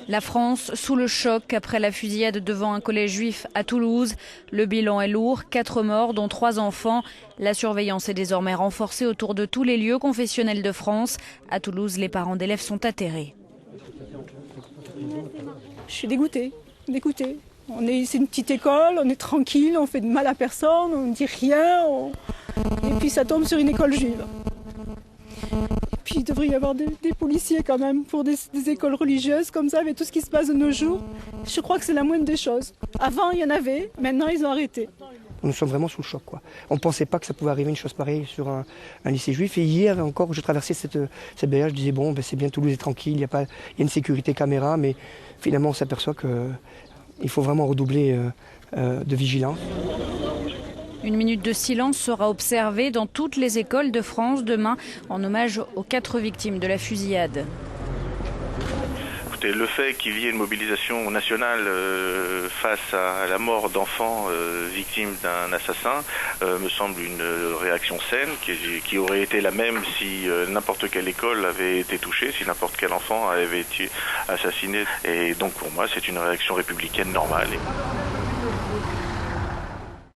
La France sous le choc après la fusillade devant un collège juif à Toulouse. Le bilan est lourd, 4 morts dont 3 enfants. La surveillance est désormais renforcée autour de tous les lieux confessionnels de France. À Toulouse, les parents d'élèves sont atterrés. Je suis dégoûtée. C'est une petite école, on est tranquille, on fait de mal à personne, on ne dit rien. Et puis ça tombe sur une école juive. Puis il devrait y avoir des policiers quand même pour des écoles religieuses comme ça, avec tout ce qui se passe de nos jours. Je crois que c'est la moindre des choses. Avant il y en avait, maintenant ils ont arrêté. Nous sommes vraiment sous le choc, quoi. On ne pensait pas que ça pouvait arriver une chose pareille sur un lycée juif. Et hier encore, je traversais cette BR, je disais bon, ben c'est bien, Toulouse est tranquille, il y a une sécurité caméra, mais finalement on s'aperçoit qu'il faut vraiment redoubler de vigilance. Une minute de silence sera observée dans toutes les écoles de France demain en hommage aux 4 victimes de la fusillade. Écoutez, le fait qu'il y ait une mobilisation nationale face à la mort d'enfants victimes d'un assassin me semble une réaction saine qui aurait été la même si n'importe quelle école avait été touchée, si n'importe quel enfant avait été assassiné. Et donc pour moi c'est une réaction républicaine normale.